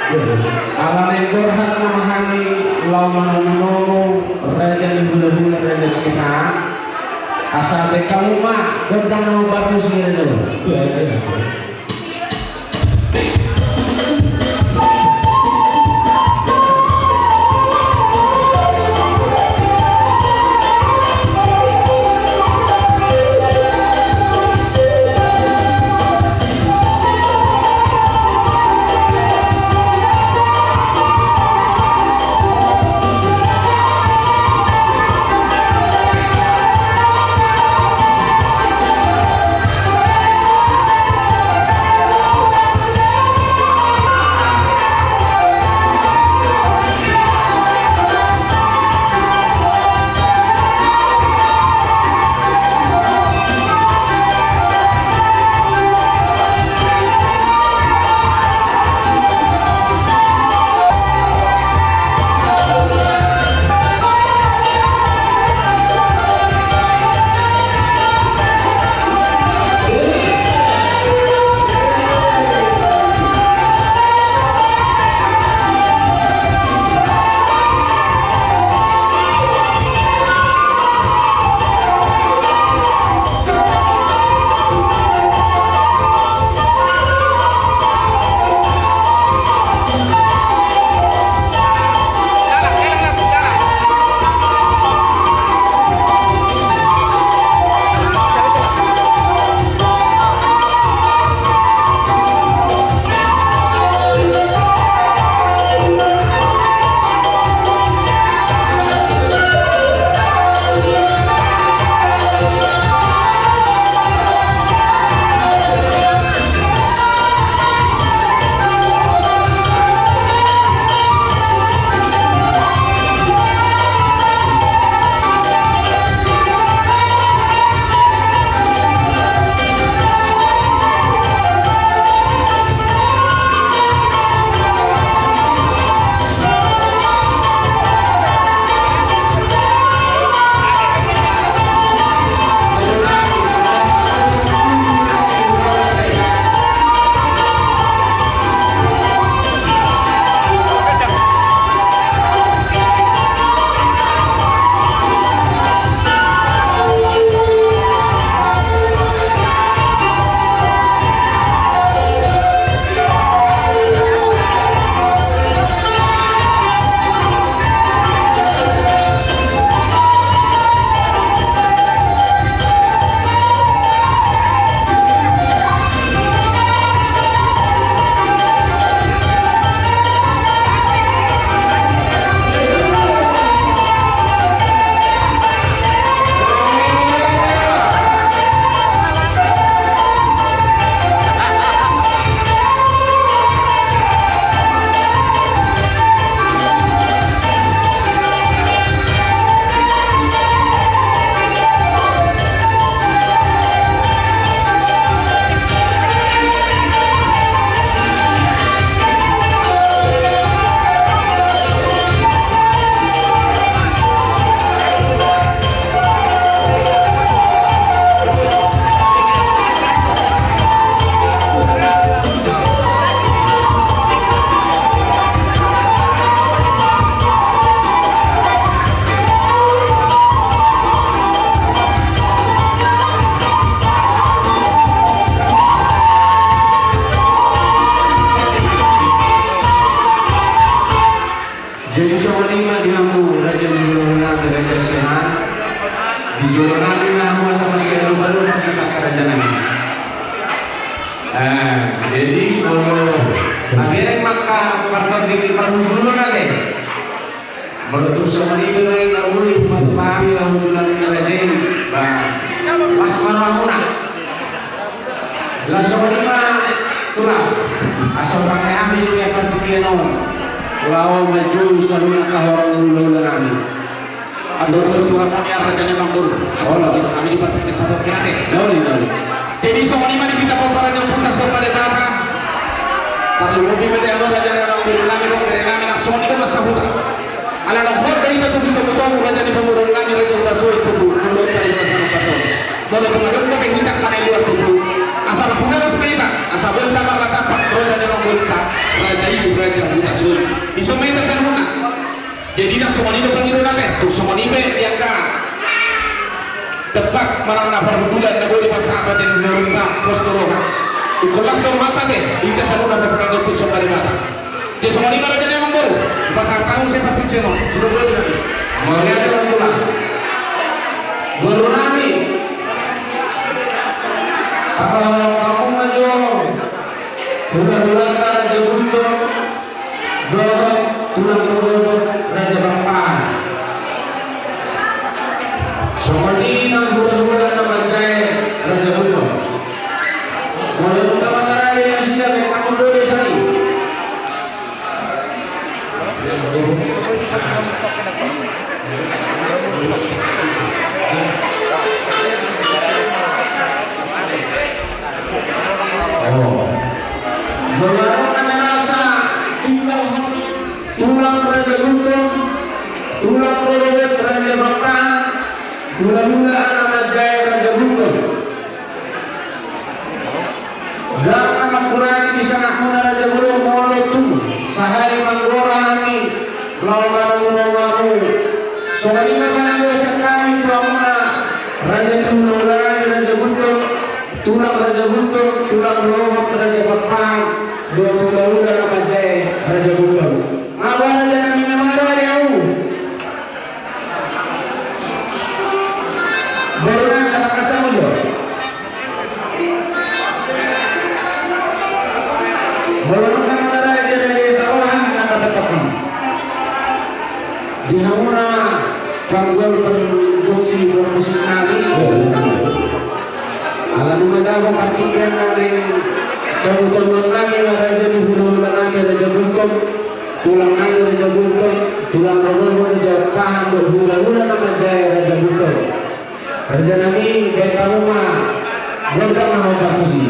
Alam yang berhak memahami lawan menolong raja di hula-hula raja sekitar asal kamu mah gendang mau bagus gitu. Jadi semua lima dihamu raja di hula-hula raja sehat di Jolonani namu sama saya baru kita kerajaan. Jadi kalau akhirnya maka faktor di perhubungan nanti menutup semua itu dari namun pahami hubungan raja ini pas maramuna lah semua lima tulang asal pakai habis dia partikian Lawan maju selalu nakah orang hulu nami. Atur Tuhan kami rajanya mangdur. Asal kami dipartikan satu kirate. Doli. Jadi soal ini kita paparan yang putas kepada maka. Perlu lebih pada Allah rajanya mangdur nami dong dari nami nak soal itu masa huta. Ala nak hot dari itu kita bertemu rajanya pemurun nami raja baso itu mulut dari masa baso. Kalau pengaduk kita kita kanai luar tubuh. Asal punya sepeda, asal bel tamak rata pak rajanya mangdur tak raja itu raja. somoni do pangiru nate tu somoni be yang ka tepat marang na perbulan na boleh pasahabat yang menurunna postoroha ikulas do mata deh ita selalu na perbulan tu somari mata je somoni mara jadi mamburu pasang tahu saya pasti ceno sudah boleh lagi mau lihat teman-teman guru nami apa kamu maju bulan-bulan Raja Guntur dorong tulang berlutut Raja Bangpaan somoni nang bulan-bulan nama Jaya Raja Guntur mulai utama ngarali yang siap yang kamu dulu sani Berwarna merasa tulang Raja Guntur, tulang berlutut Raja Bangpaan, hula-hula nama Jaya Raja Guntur. Dan nama Quran di sana muna Raja Guntur molotu sahari manggorani lawan-lawan soalnya mana sekali tu amuna Raja Guntur Raja Guntur tulang Raja Guntur tulang berlutut Raja Bangpaan dua hula-hula nama Jaya Raja Guntur. Apa Raja kami memang ada jauh. Barulah kata kasar musuh. Barulah kata Raja seorang kata tekapkan. Di hamuna panggul produksi bermusik nari. Alam masalah partikan dari tahu-tahu lagi Raja di hulu-hulu lagi Raja Guntur. Tulang air Raja Guntur, tulang berlutut Raja Bangpaan, hula-hula nama Jaya Raja Guntur. Raja Nabi dari rumah, dia pernah mau batusi.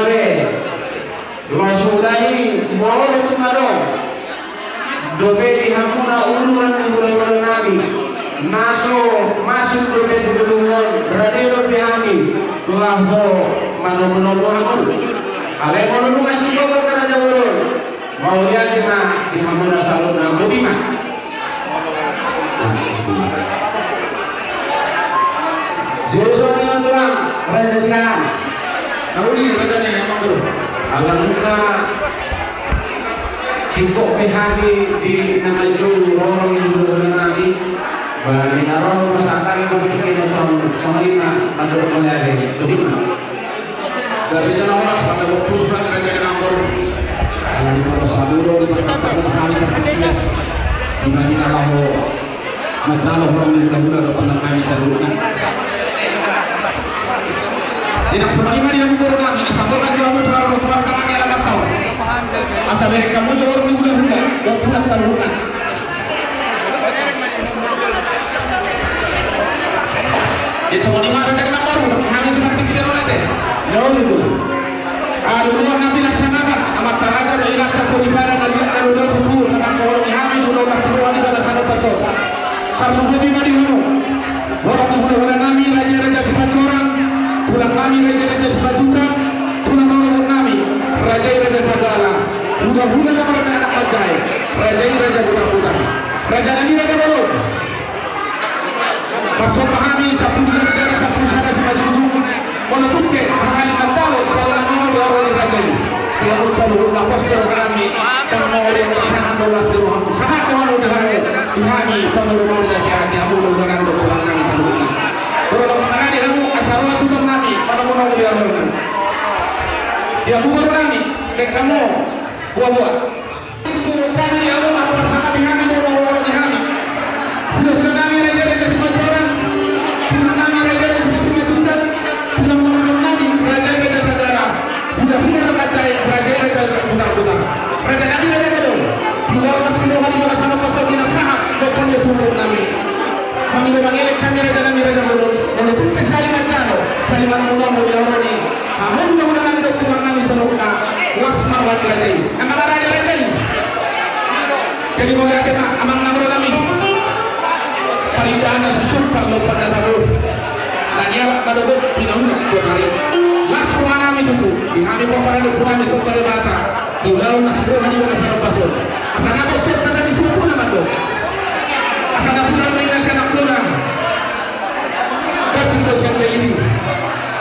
Mare, Wasulai, Moro Tumaro, Dobe di Hamuna Uluran di Bulan Nabi, masuk dobe di Gedungon, Radio Pihami, Tulahbo, Manomono Hamur, Alemono masih kau karena jauh, mau lihat di Hamuna Salon Nambudima. Jerusalem yang tulang, Raja Siam. Naudi raja ni yang manggur. Alamnya singkok pihami di nama Jul orang yang berbulan nanti. Bagi naron masyarakat yang berpikir tentang Somalina menurut melalui bagaimana? Dari jalan orang pada waktu sudah raja yang manggur. Kalau di mana Saburo di masa tahun kami berpikir di Madinah Laho. Masalah orang yang dahulu ada tentang kami saluran. Tidak semalima dia mengurung kami, disampurkan jawab tuar tangan di alamat tahun. Asa mereka mau jawab orang di bulan-bulan, dan pulang saluran. Di semalima ada yang baru, kami cuma pikir nanti. Jauh itu. Aluluan nabi naksangakan, amat taraga dan inak kasuripara dan lihat dan udah tutur, akan kawalong kami dulu nasruani pada sana pasok. Karena budi madihuno, orang di bulan nami raja-raja sepacorang. Tulang nami raja-raja sebajukan, tulang orang nami raja-raja segala. Bulan-bulan nama anak majai, raja-raja budak-budak. Raja nami raja bolong. Masuk pahami sapu dari sapu sana sebajujung. Kalau tukes sekali kacau, sekali lagi mau orang raja ini. Dia pun selalu lapos dengan kami. Dan mau orang pasangan dolas di ruang. Sangat Tuhan udah kami pengeluaran dari syarat yang udah nanggung tulang kami selalu. Orang mengenai dia kamu asal sudah nami pada mau dia orang. Dia bukan nami, kamu buah-buah. Itu kami dia orang aku bersama dengan kami orang kami. Bukan nami raja-raja semua orang. Bukan nami raja-raja semua juta. Bukan nami raja-raja segala. Bukan raja-raja budak-budak. Raja nami raja belum. Bila masih rohani di bawah sana pasal dina sahat, betul dia suruh nami. Mangilu-mangilu kami raja belum. Dan itu kesali macano, sali mana mau dia orang ini. Kamu mudah-mudahan nanti tulang kami selalu wasmar wajib raja ini. Emang ada raja ini. Jadi mau lihat amang namro kami. Parindahan susun perlu pada tahu. Dan ia baru pindah-pindah 2 hari. Lasma kami itu, di kami peperangan pun kami sokare bata. Di dalam nasibur kami bukan sana pasal. Asal aku sok kata di semua pun nama dok. Asal aku nak main nasi anak pulang. Tapi bos yang ini.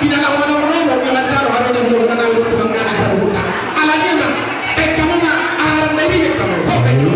Tidak nak orang-orang mau bilang jalo harus belum kenal untuk mengenai saruna. Alanya mah, kamu mah alam dari kamu. Kamu.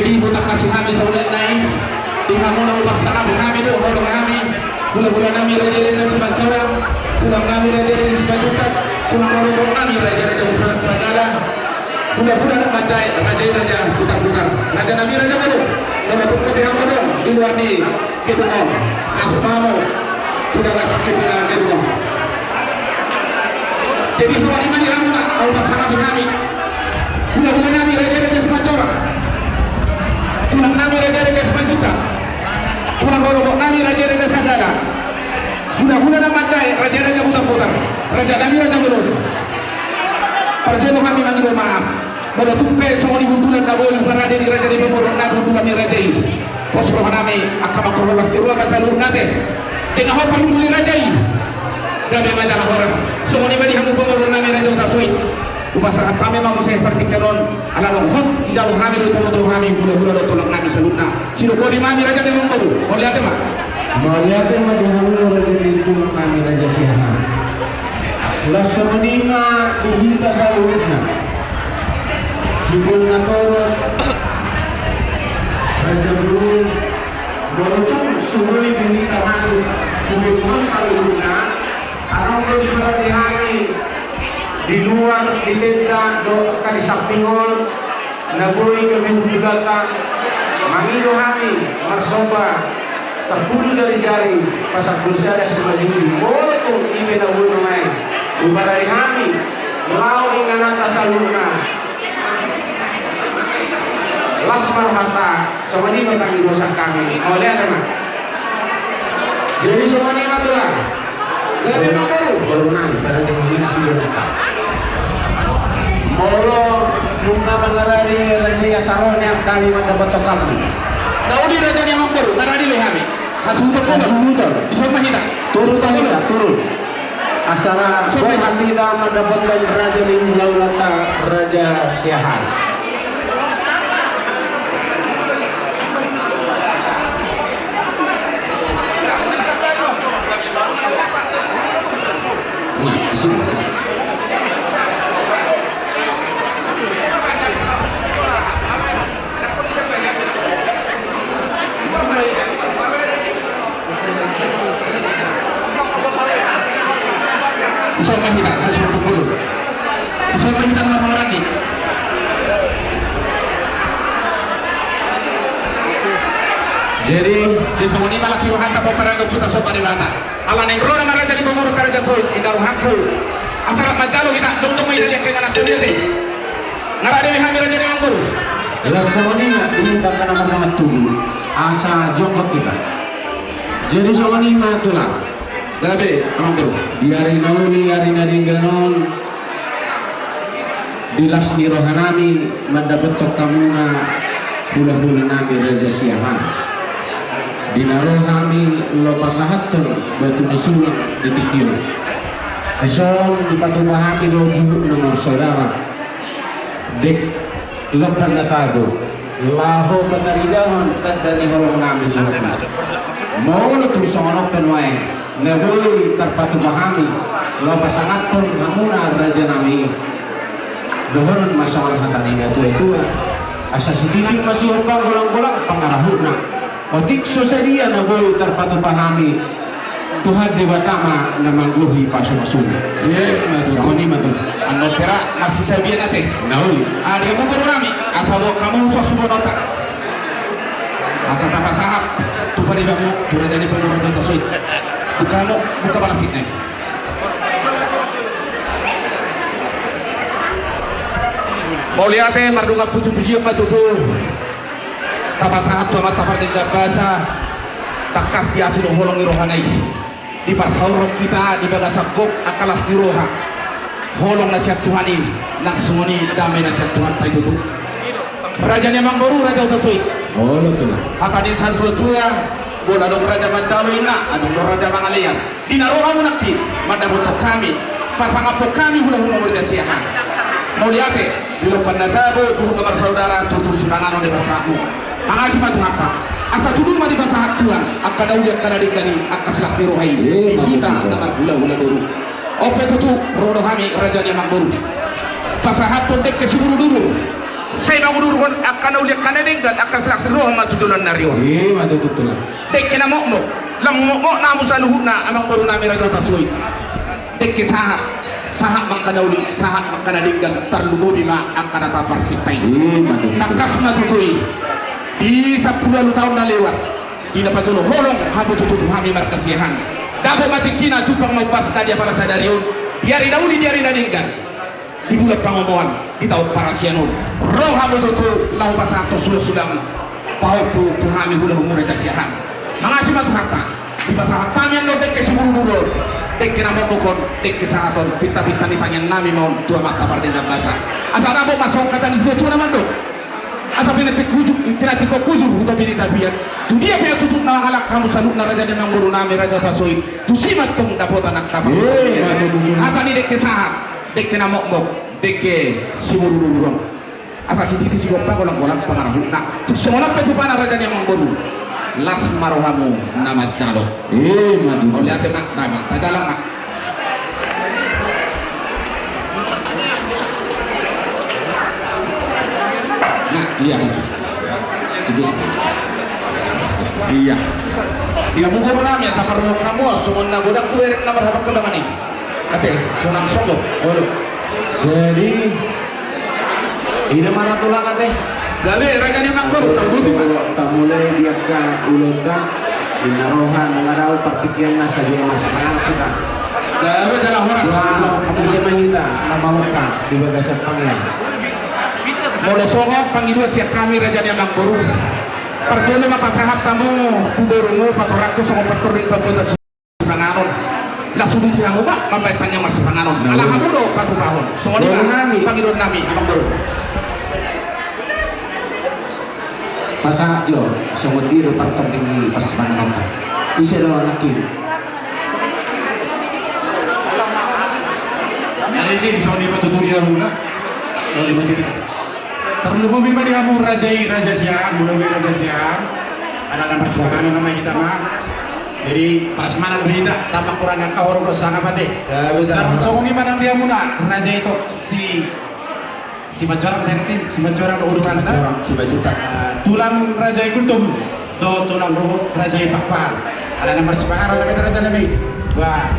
Jadi butak kasih kami saulan naik dihamuna upaksana kami do holo kami gula-gula nami raja-raja sebacara tulang nami raja-raja sebajukat tulang rorobor nami raja-raja usaha segala gula-gula nak bacai raja-raja butak-butak raja nami raja baru kalau pukul dihamuna di luar ni kedua masuk mamu tidak kasih kedua jadi semua lima dihamuna upaksana kami gula-gula nami raja-raja sebacara tulang nami raja-raja sebajukat tulang rorobok nami raja-raja segala gula-gula nak bacai raja-raja butak-butak raja nami raja baru perjodoh kami manggil maaf pada tumpe semua bundulan na boleh berada di raja di pemurun na bundulan ni raja ini pos roh nami akan makrolas di ruang masalur nate tengah hopang bundulan raja ini kami majalah horas semua ni badi hamu pemurun nami raja utasui upasakan kami mamu saya pertikelon ala lohot ijauh kami do tolo kami gula-gula do tolong kami salutna sino kodi mami raja di membaru mau lihat ma di hamu raja di tulung kami raja sihan las semenima dihita salutna Sipul nator raja belum beruntung sumuli binita masuk kemudian salutna arang berperhati di luar di tenda do kali sampingon nagoi kami budata mangido kami marsoba 10 jari-jari pasang pulsa ada semajuri boleh tuh ibe na ulo mai ubarari kami melau inganata salurna las marhata semani batang dosa kami oleh teman jadi semani matulah jadi baru nanti pada dengan nasi donata Molo nunga mangarari raja saron yang kali mendapat kamu. Nauli raja ni mambaru naradi lehami hasutor bisa mahina turun asara boy hatila mendapatkan raja di laulata raja siahan nah sini Usai mahina harus berkumpul. Usai mahina mahal lagi. jadi di semua ini malah siruhan tak operando kita sopan di mana. Ala nengro nama raja di pemurut raja tuh indaru hakku. Asal majalo kita dong main dia kengan aku dia deh. Ngarade di hamil raja di manggur. Las semenima ini tak kena banget tubuh asa jongkok kita jadi semenima tulang Gabe manggur. di hari nauli hari nadingganon di las ni rohanami mendapat tokamuna hula-hula nami raja siahan di narohami lopasahatur batu nisulang di tikir esong di patubahami roju nomor saudara dek lepan natago laho pataridahon tadani holong nami halapna mau letu songonok penwae neboy terpatubahami lopasangat pun hamuna raja nami dohonon masalah hatanina tua-tua asa sititik masih opang golang-golang pangarahuna otik sosadia neboy terpatubahami Tuhan dewatama na mangguhi pa siya masuno. Ye, Koni matu. ano pera masih saya biar nanti. Nauli. Dia mau nami. Asal kamu susu nota. Asal tanpa sahat. Tu pari bamu, tu raja ni pemurut itu sulit. Bukamu, buka balas fitnah. Mau lihat mardunga puji-puji apa tu? Tanpa sahat tu amat tapar dengan bahasa. Takas di asino holong irohanai di parsaurok kita di bagasakok akalas di roha holong nasihat Tuhan ini nak semua ini damai nasihat Tuhan tak itu tuh raja memang baru raja utasui Oh betul. hatanin sansu tuya bola dong raja mancalo ina adong dong raja mangalian di naroha munakti madabuto kami pasang apo kami hula-hula berjasiahan mau lihat di depan natabo turun kamar saudara tutur simangano di pasamu mengasih matu hata asa tudur ma di bahasa Tuhan akka daudia kana digani akka silas birohai kita namar hula-hula baru ope tutu rodo kami raja ni mang baru pasahat pun dek kesiburu dulu Saya mangudurun akan uliak kanadinggan akan selakseruh matutulan narion. Iya, matututulan. Dek kena mokmok, lamokmok namu saluhuna amang baru nami raja tasui. Dek sahak makanauli, sahak makanadinggan terlubu bima akan atapar sipai. Iya, matututulan. Takas matutui di 10 tahun na lewat. Di dapat dulu holong habu tututu kami markasihan. Dapat mati kina tupang mau pas tadi para sadarion. Diari dauli diari nadinggan. Di bulan pangomongan di tahun parasianon roh hamu tutu lahu pasato sudah paupu tuhami hula humura jasihan mengasih matu hatta di pasahat tamian lo dek kesiburu-buru dek kena membukon dek kesahaton pita-pita nitanyang nami mau tua mata dengan bahasa asa nabo masuk kata di situ nama do asa pinati ko kujur huta bini tabian tu dia punya tutup nama halak kamu saluk na raja demang guru nami raja tasoi tu simat tong dapot anak kapal hata ni dek kesahat dek kena mok dek simurururong asa sititi si gopa golang-golang pangarahun nak tuk semola petu pana raja yang mangboru las marohamu nama calo madu oleh ate mak nama tajalang mak nah iya itu iya muguru nami sa parmo kamu sungon na budak kuwerek na berhabak kebangan ni ate sunang songgo olo. Jadi ini mana tulang ate? Gawe raja ni manggur tabuti pak. Mulai dia ke ulungan dinarohan mengarau pertikian nasa dia masa kanang kita. Gawe jalan horas. Kamu siapa kita? Nama muka di bagasan pangian. Molo songo pangidu siya kami raja ni manggur. Perjolo mapasahat tamu tudurungu patorakku songo perturi pabuta panganon. Langsung di kamu pak, membaikannya masih panganon. Alah kamu do 4 tahun. Songo ni nami, pangidon nami, amang baru. Pasahat yo, songo diro partong tinggi pas panganon. Isa do nakin. Ada sini songo ni patuturi mula. Kalau di majid. Terlebih memang di kamu raja sian, mulai raja sian. Ada persiapan nama kita mah. Jadi prasmanan berita tampak kurang kau orang sangat pade. Dan songi mana dia muna raja itu si Macorang terkin si Macorang urusan si Majuta tulang raja kultum do tulang ruhut raja pakpal ada nomor sepangaran nama raja nabi wah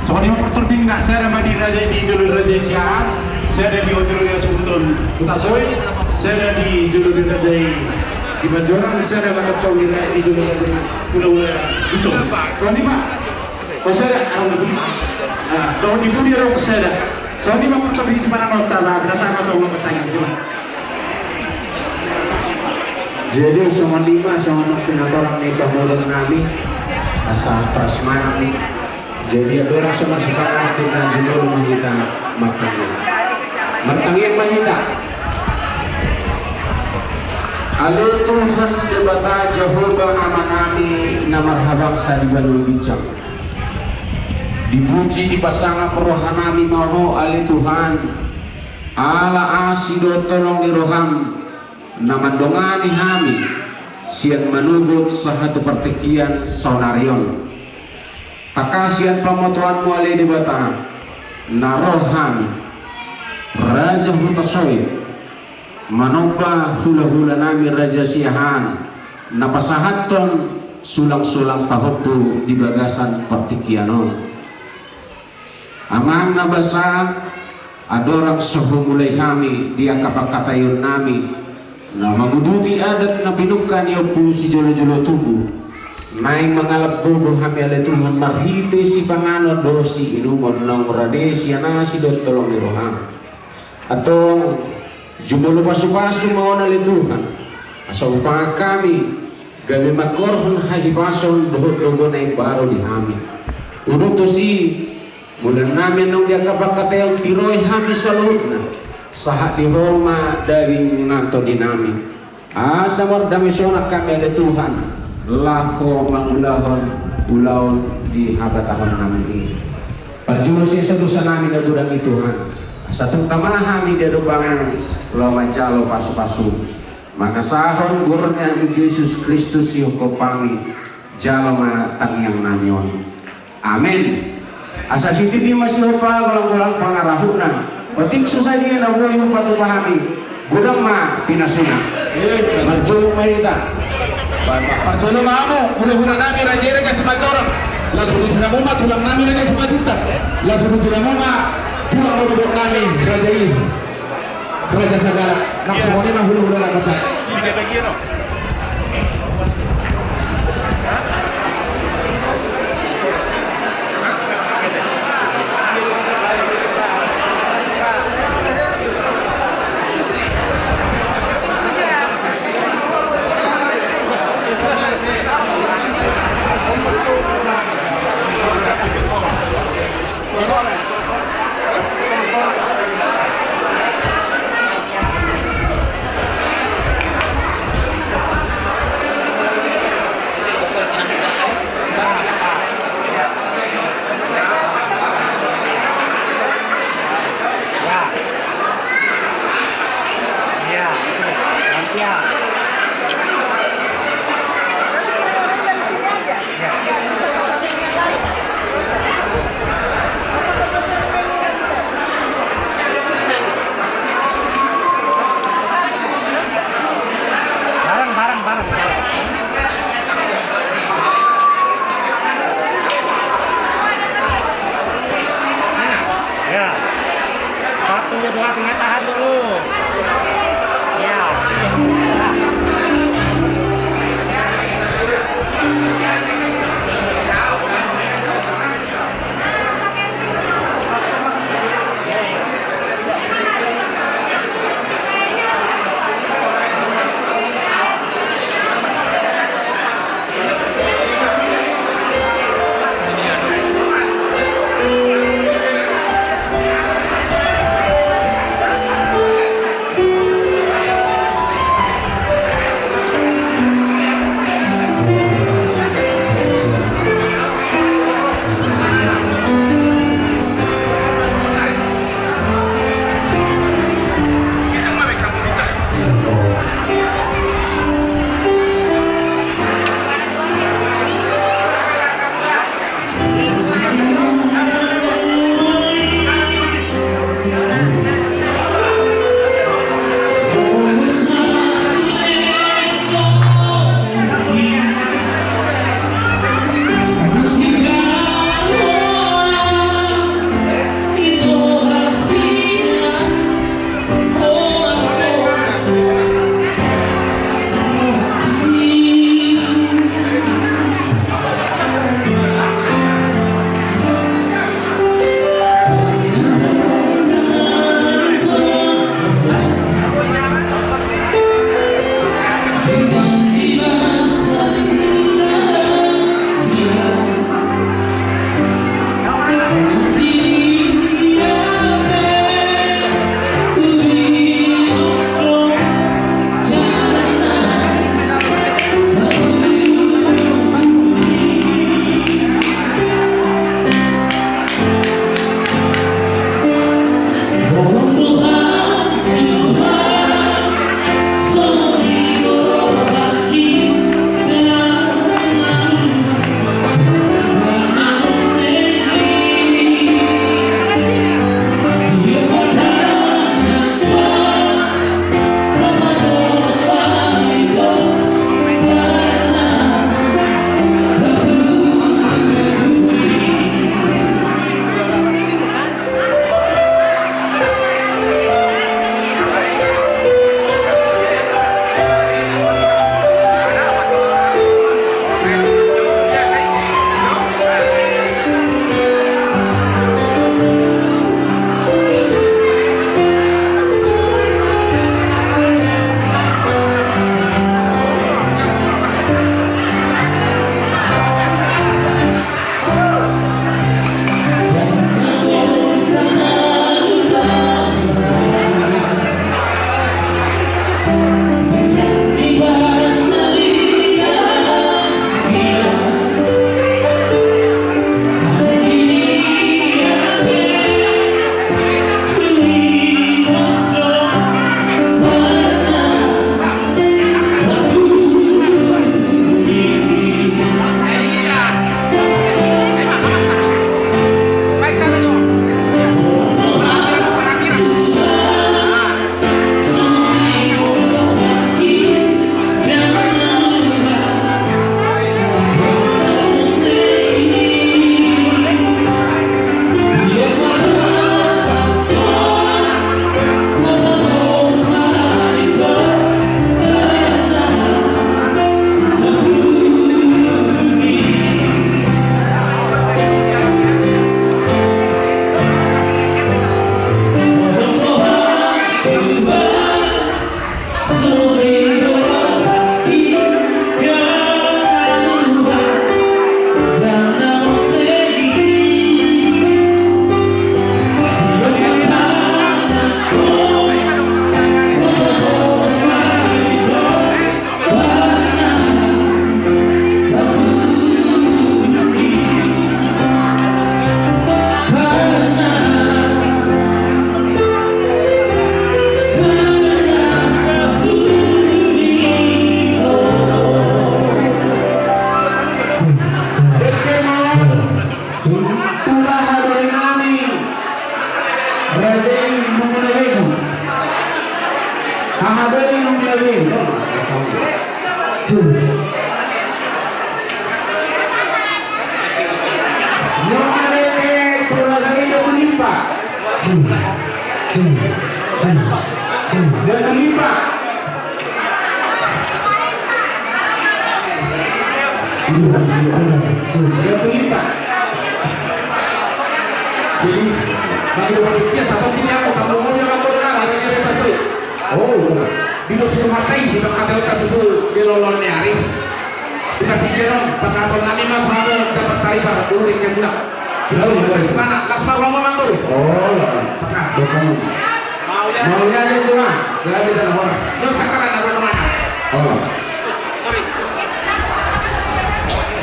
songi mah pertunding nak saya nama di raja di jalur raja sian saya di jalur yang sebutun utasoi saya di jalur raja si Macorang saya dapat tahu di jalur raja pulau itu songi mah saya orang itu tahun itu dia orang saya so di mah pertama di mana nota lah berdasarkan atau mau pertanyaan gimana? Jadi sama 5 sama orang itu mulai nami asal prasmanan nih. Jadi ada orang sama sekarang kita juga rumah kita martangin mahita. Alo Tuhan debata Jehovah amanami na marhabang sa dibalu gicam. Dipuji dipasanga perohanami maho ali Tuhan ala asido tolong di roham namandongani hami sian manugut sahatu pertikian sonarion takasian pamotuanmu ali di bata narohami raja hutasoy manoba hula-hula nami raja siahan napasahaton sulang-sulang tahopu di bagasan pertikianon aman na basa adorang suhumulay kami dia kapagkatayon nami na maguduti adat na binukan niyo po si jolo-jolo tubo na yung mga labbobo kami alituhan marhite si pangano do si inumon ng rade siya na si Dr. Miroham atong jumolo paso-paso mga nalituhan asa upang kami gabi magkorhon hahipason doho-dogo na ibaro di kami udot to si bulan namin nung dia kapagkatayang tiroy hami sa loob na sahat di Roma daging nato dinami asa mardamisyon kami ada Tuhan lako mangulahon ulahon di habatahon namin ini perjurusin sa dosa namin na durang Tuhan sa itong tamahami dia dubang lawan calo paso-paso makasahon guru niya ni Jesus Kristus yung kopami jalo matangyang namin amen. Asa siti di masih lupa kalau pulang pangarahuna. Penting susah dia nak boleh patupahami. gudang ma pinasuna. Marjo mahita. Parcolo maamo, hula-hula nami rajere ka semator. La sulutura mo tulang nami raja semajuta. La sulutura mo tulang mo nami rajai. Raja sagala. Nak semuanya mah hula-hula na kata. lipat. Dia akan lipat. Dia akan lipat. Jadi bagi berpikir satu tidak mau kamu mau yang kamu dengar ada yang tasuk. Oh, Bila sudah mati kita ada itu di lolon hari. Kita pikiran pas apa nanti mah berapa dapat tarif pada dulu yang budak. Lalu mana? Las mau ngomong mantul. oh, Pasal. maunya aja cuma. Gak ada dalam orang. Lo sekarang ada mana? Oh,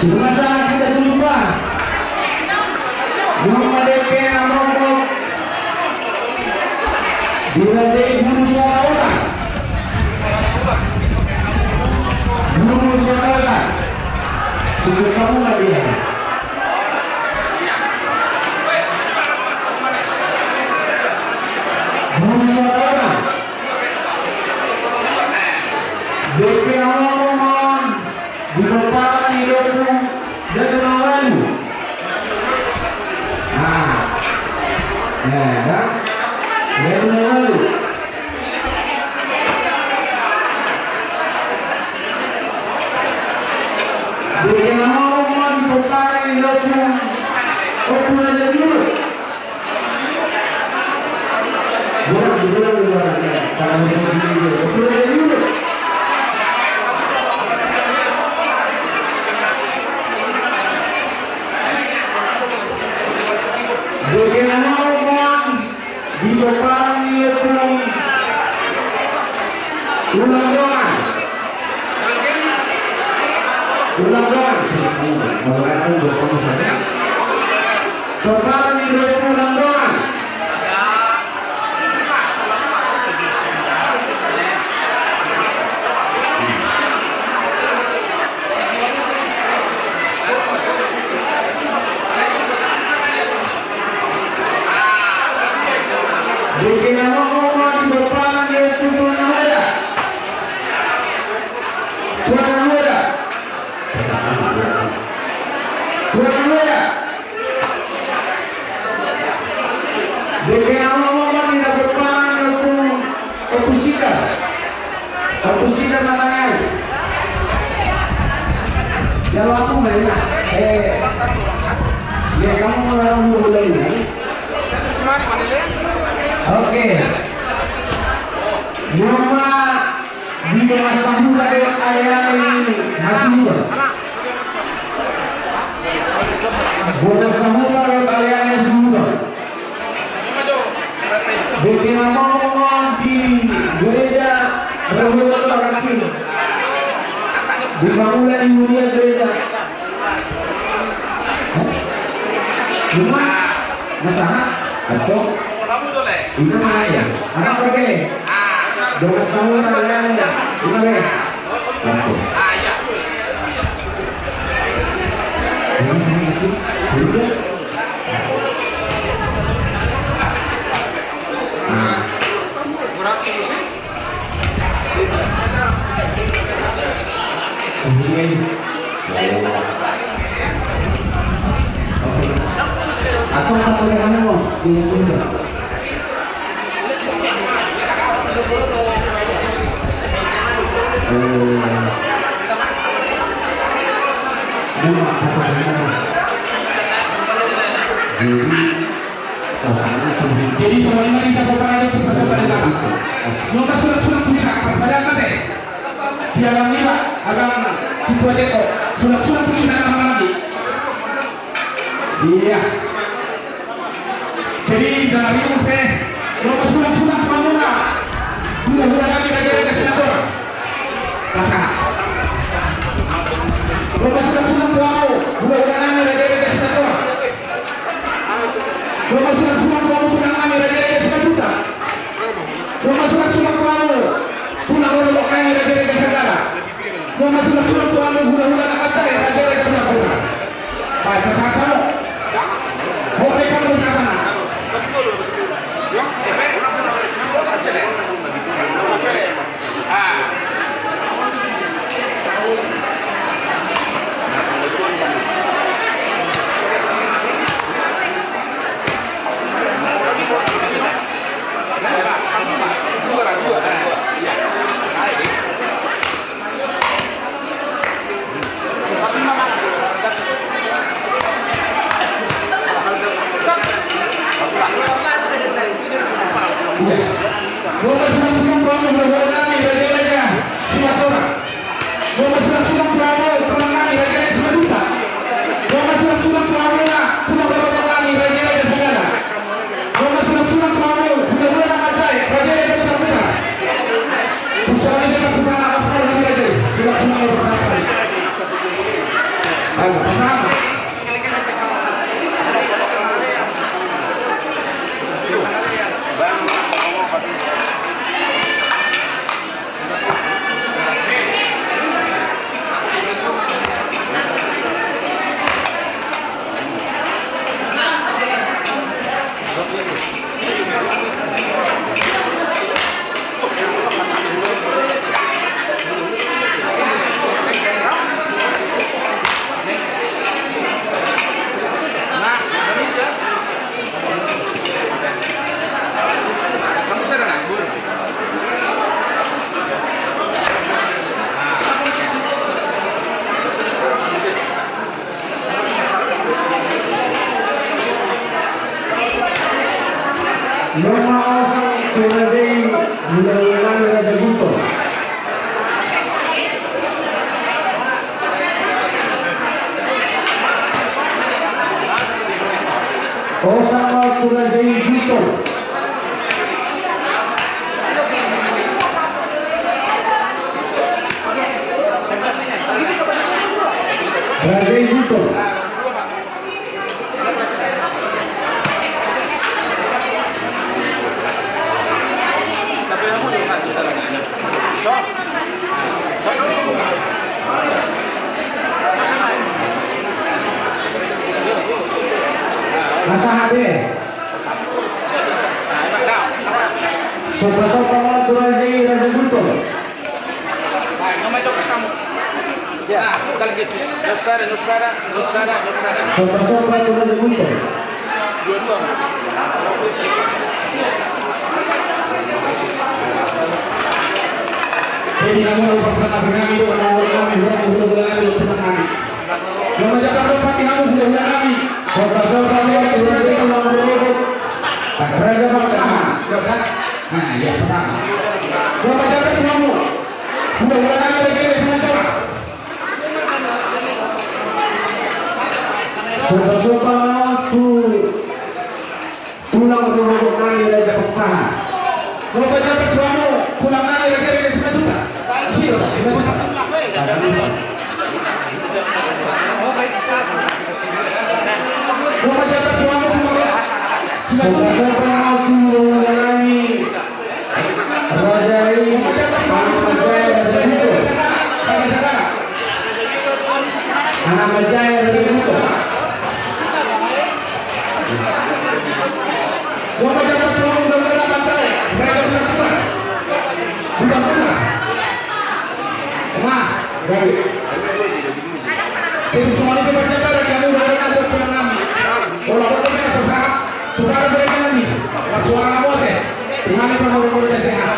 cuma masalah kita dulu Pak. Muhammad Eken Amrongkok dirajai guru suara orang. Guru suara orang. Sudah kamu nggak dia? Guru suara orang. DP Amrongkok di depan hidupmu dan lalu. Nah, ya, kan? Lalu. Dia mau dibuka hidupmu, aku aja dulu. Bukan, ya. Kalau aku aja dulu. Bagaimana orang di depan itu ulang doa, kalau aku bertemu saja, depan itu ulang doa. Bagaimana orang di depan itu Tuhan ada. Bagaimana orang di depan itu opusika namanya. Kalau aku banyak, ya kamu mau mulai ini. Semari mana le? Oke. Nama di bawah sambutan ayat ini Hasbullah. Bawah sambutan ayat Hasbullah. Bagaimana orang di gereja Revolusi Kaki dibangunlah di dunia gereja. Cuma masalah atau itu mana ya? Anak oke. Bawah sambutan ayat gimana? Oke. Ini sedikit juga. Aku nak boleh kamu di sini. Jadi semua ini kita berada di pasal pada nama. Nomor surat-surat kita pasal apa deh? Di dalam lima agama situ aja kok. Surat-surat kita nama lagi. Iya. Jadi dalam itu saya nomor surat-surat pemula. Bulan lagi ada senator. Pasal. Nomor surat-surat wow. Bulan lagi ada senator. Nomor surat-surat wow bulan lagi ada senator. Nomor surat-surat wow. Bulan lagi ada segala. Nomor surat-surat wow bulan lagi ada senator. Baik, pasal kamu. Oke, kamu siapa nak? Iya. Lomba senang-senang promo berwarna raja-raja Sumatera. Lomba senang-senang promo pemenang raja-raja Sumatera. Lomba senang-senang promo pulau berwarna raja-raja Segala. Lomba senang-senang promo pulau berwarna Aceh raja-raja Kota. Pusat ini kita asal raja-raja sudah senang bersampai. Ayo bersama. Lomba osang Turading mudah-mudahan Raja Guntur. Osang Turading Guntur. Raja Guntur. Masa HB Sopa-sopa mau Turading Raja Guntur. Ya, kita lagi. Nusara. Sopa-sopa Raja Guntur. Dua-dua. Jadi kamu mau bersama dengan itu orang-orang kami bulan-bulan itu tenang kami. Lomba Jakarta Pati kamu bulan-bulan kami. Sopa-sopa Turading Raja Raja Pertama. Nah, ya pertama. Lomba Jakarta kamu bulan-bulan kami lagi Sumatera. Sopa-sopa tulang berlubuk kali Raja Pertama. Lomba Jakarta kamu pulang kami lagi Sumatera. Siapa? Lomba Jakarta kamu Sumatera. Sopa-sopa mengulangi Raja Anak Majaya Raja Guntur. Lomba Jakarta kamu bulan-bulan Aceh raja Sumatera. Bukan pernah. Wah, baik. Itu semua itu berjaga dan kamu berjaga buat pulang kami. Kalau ada yang sesaat, tukar mereka lagi. Suara kamu deh. Kami perlu sehat.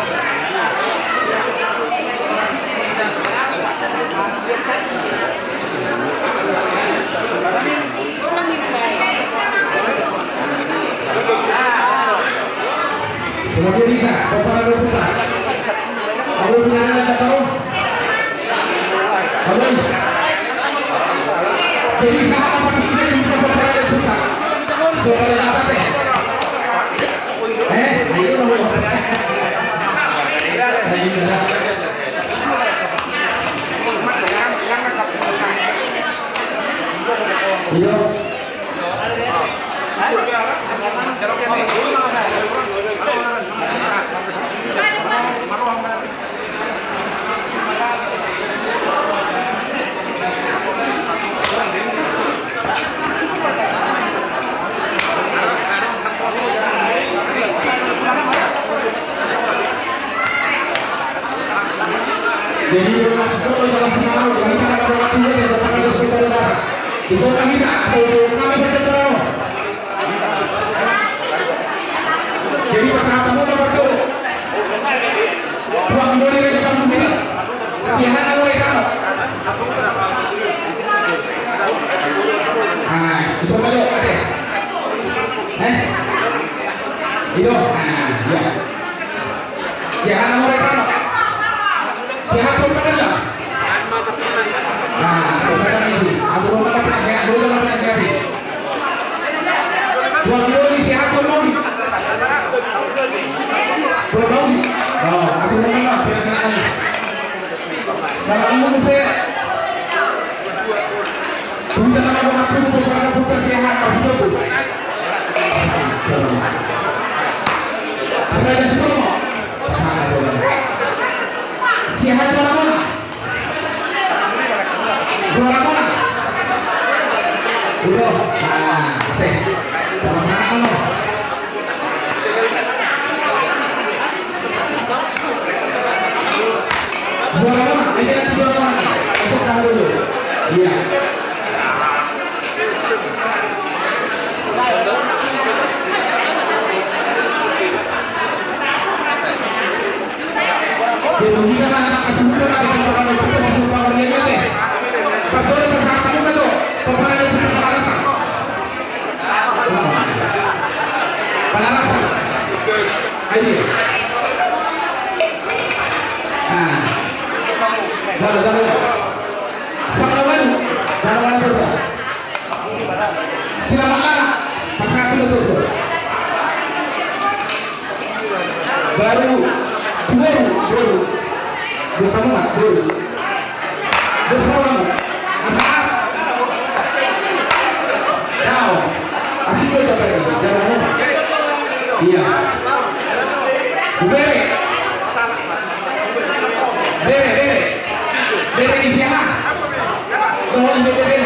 Sebagai Rika, Bapak Lupa. Kalau punya anak tahu. Halo. Jadi sahabat kita juga berada suka. Soalnya apa teh? Ayo dong. Ayo. Jadi kalau dalam sekarang kami akan ada waktu yang dapat ada saudara. Bisa kami tak kami berkata. Jadi masalah kamu dapat tahu. Buang boleh reja kamu bila. Siapa boleh kamu? Bisa balik ada. Itu. Ya. Siahan nomor rekam. Siahan komponen lah. Nah, komponen ini. Aku komponen pernah sehat, dulu pernah sehat. 2 kilo di siahan komponen. Komponen. Oh, aku komponen lah, pernah sehat kami. Kalau kamu saya, kita nama mengaku beberapa bukan siahan, kamu betul. Apa yang semua? Siahan juara mana? Juara mana? Udah. Nah, oke. Sama-sama kamu. Juara mana? Ayo nanti juara mana? Masuk tahu dulu. Iya. Kita mana kesempatan lagi pembahasan kita sesuatu yang lain. Betul bersama kamu betul. Pembahasan itu pembahasan. Pembahasan. Ayo. Nah. Lalu. Sama mana? Mana betul. Silakan anak. Pasangan itu betul. Baru. Baru. Dua kamu nggak? Dulu. Terus kamu asal. Tahu. Asik dulu coba ini. Jangan lupa. Iya. Bere. Bere di siapa? Kamu yang bere.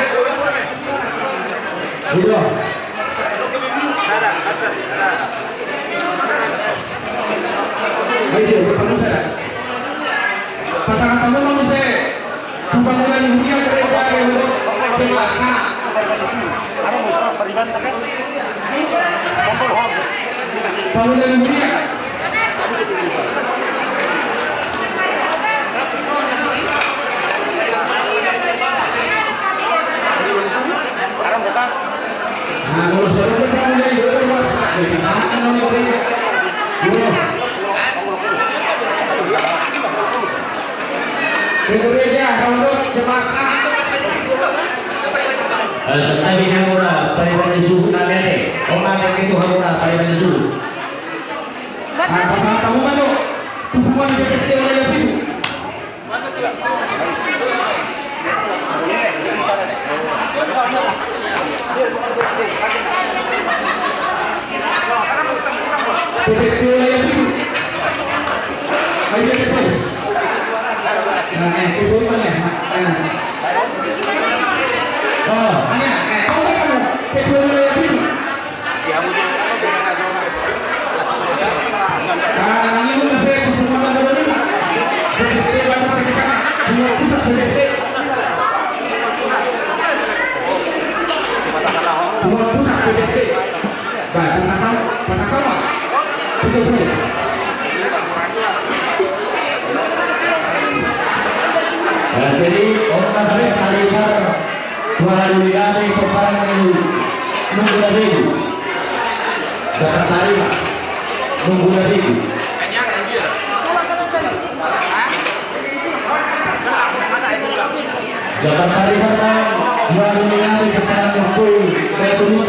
Udah. Ayo, kamu saya. Pasangan kamu mau saya pembangunan dunia kerja yang bermakna. Bangunan dunia. Nah, kalau saya bangunan itu luas, akan menjadi. Gereja Raudhah Jemaah. Sesabi hamura pariban suhu namanya. Orang itu hamura pariban suhu. Pasangan kamu mana? Hubungan BPST oleh ibu. BPST oleh ibu. Ayo cepat. Nah, ibu mana? Oh, hanya, kau kamu, ketua wilayah itu. Nah, nanti itu saya hubungan dengan ini. BPST banyak sekitar 2 pusat BPST. 2 pusat BPST. Baik, pasang betul. Jadi orang kata kalian 2 hari kami peperangan ini nunggu lagi. Jakarta Lima nunggu lagi. Jakarta Lima 2 hari kami peperangan kui Betul.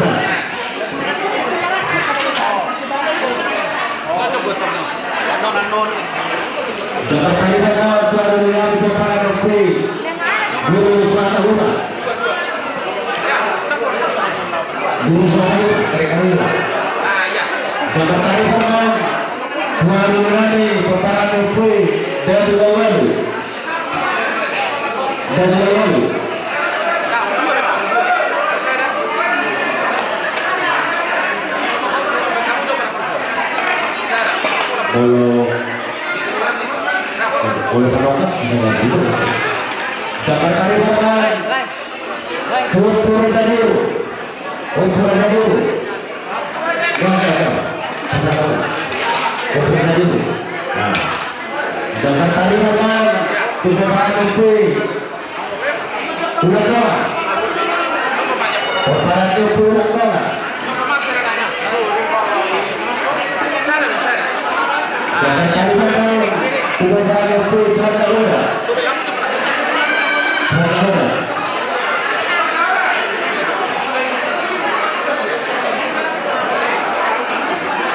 Jakarta Lima 2 hari kami peperangan kui Guru Swasta Rumah. Guru Swasta dari kami. Jakarta Lima 2 hari kami peperangan kui dari Lalu. Dari Lalu. Boleh penonton bisa gitu. Jakarta Lima Pura Jadu. Pura Jadu. Pura Jadu. Nah, Jakarta Lima peperangan kui Pulau Jawa. Peperangan Pulau Jawa. Jakarta Lima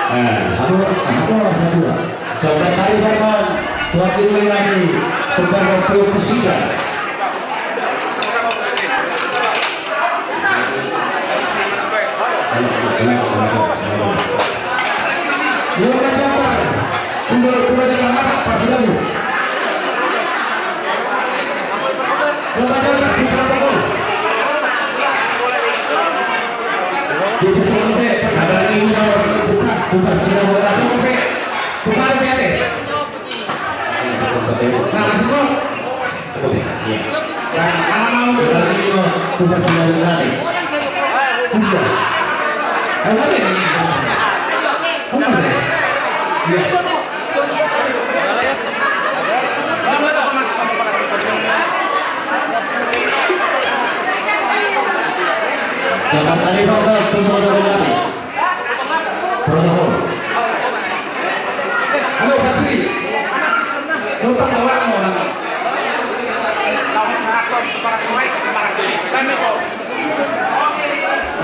Aku rasa dua. Coba kali Herman, tuan diri lagi kepada Pusida. Dua Jabar, dua Jabar pasti lagi. Dua Jabar di protokol. Di sini ada lagi buka sila bola tu buka lebih ada. Nah, semua. Nah, lagi buka sila bola ni. Buka. Apa ni? Apa ni? Ya. Jangan tadi bawa tunggu lagi. Protokol. Halo Pak Sri. Lupa bawa mau nang. Kau seraton separah sungai separah kiri. Kami kok.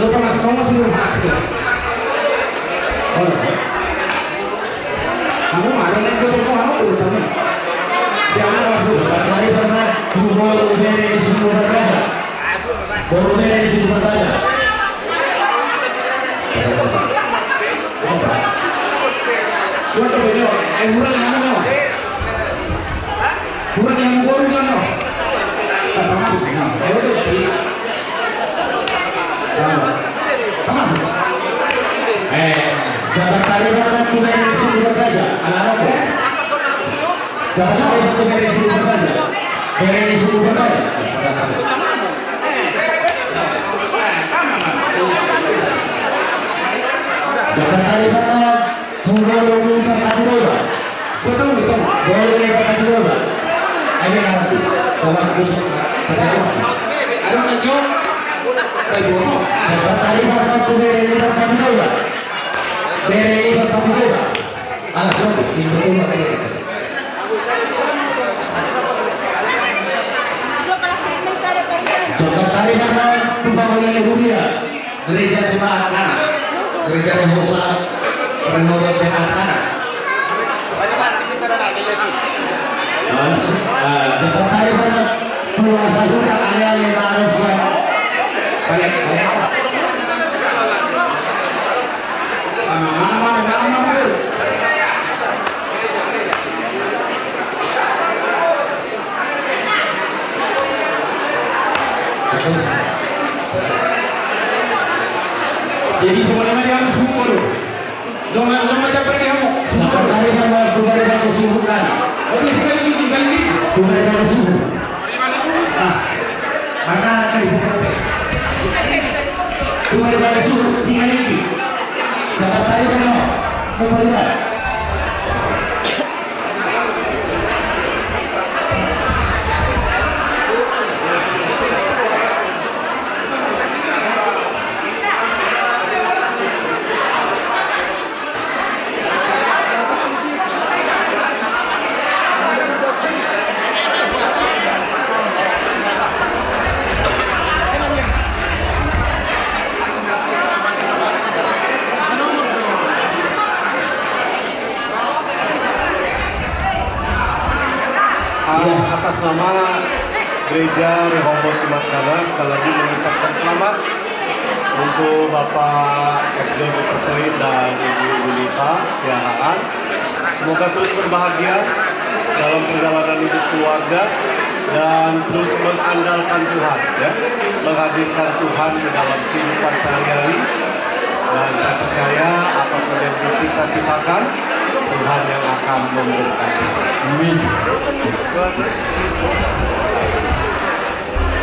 Lupa mas kamu suruh masuk. Oh. Kamu mana yang protokol kamu udah tahu. Jangan masuk. Tadi pernah tunggu dari semua berada. Baru dari semua berada. Kurang beda, kurang yang mana? Kurang yang baru kan? Apa maksudnya? Ayo tu. Apa? Jangan tadi orang tu dari sini bekerja. Anak-anak tu. Jangan tadi orang dari sini bekerja. Dari sini bekerja. Jangan tadi orang boleh berkata dua, betul betul. Boleh berkata dua. Ini nanti kalau khusus pasal ada orang jauh, bagaimana? Tadi orang tu beri berkata dua, beri berkata dua. Anak suami si betul macam ini. Jangan tadi orang tu bangun dunia, gereja jemaat anak, gereja yang besar. Renungan anak-anak. Jika tadi banyak penguasa juga ada yang harus banyak. Jadi semuanya dia harus hukum dulu. Dong macam pergi kamu. Sampai tadi kamu sudah ada kesibukan. Oke sekali lagi. Sudah ada kesibukan. Nah, mana kali berapa? Sudah ada kesibukan siang ini. Sampai tadi kamu kembali. Atas nama Gereja Rehoboth Cimatkana sekali lagi mengucapkan selamat untuk Bapak XDB Persoid dan Ibu Bulita Siahaan. Semoga terus berbahagia dalam perjalanan hidup keluarga dan terus mengandalkan Tuhan, ya, menghadirkan Tuhan di dalam kehidupan sehari-hari. Dan saya percaya apapun yang dicita-citakan, Tuhan yang akan memberkati. Amin.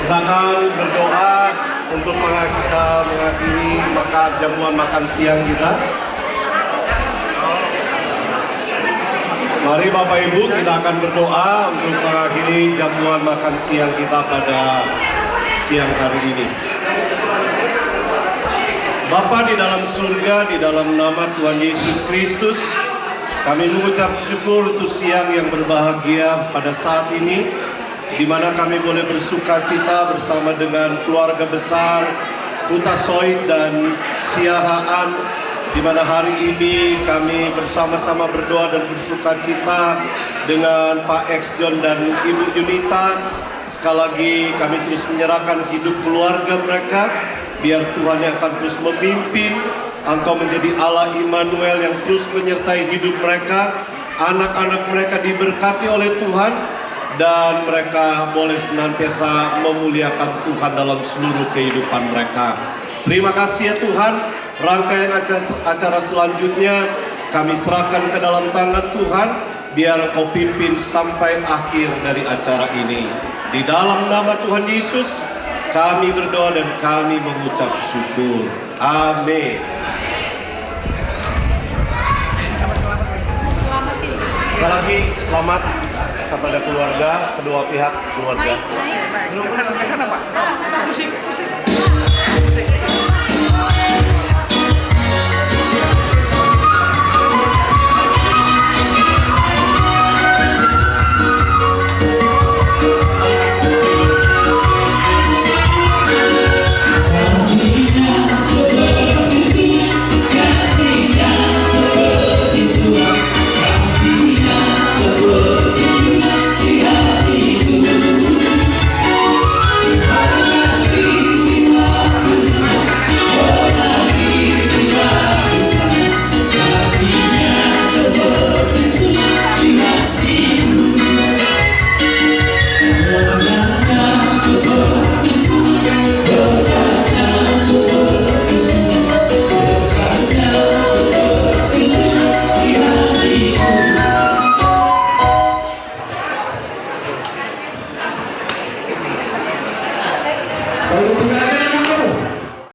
Kita akan berdoa untuk kita mengakhiri jamuan makan siang kita. Mari Bapak Ibu, kita akan berdoa untuk mengakhiri jamuan makan siang kita pada siang hari ini. Bapa di dalam surga, di dalam nama Tuhan Yesus Kristus, kami mengucap syukur untuk siang yang berbahagia pada saat ini, di mana kami boleh bersuka cita bersama dengan keluarga besar Hutasoid dan Siahaan di mana hari ini kami bersama-sama berdoa dan bersuka cita dengan Pak Ex John dan Ibu Yunita. Sekali lagi kami terus menyerahkan hidup keluarga mereka, biar Tuhan yang akan terus memimpin. Engkau menjadi Allah Immanuel yang terus menyertai hidup mereka. Anak-anak mereka diberkati oleh Tuhan, dan mereka boleh senantiasa memuliakan Tuhan dalam seluruh kehidupan mereka. Terima kasih ya Tuhan. Rangkaian acara selanjutnya kami serahkan ke dalam tangan Tuhan, biar Kau pimpin sampai akhir dari acara ini. Di dalam nama Tuhan Yesus kami berdoa dan kami mengucap syukur. Amin. Sekali lagi selamat kepada keluarga, kedua pihak keluarga. Belum pernah apa? Musik.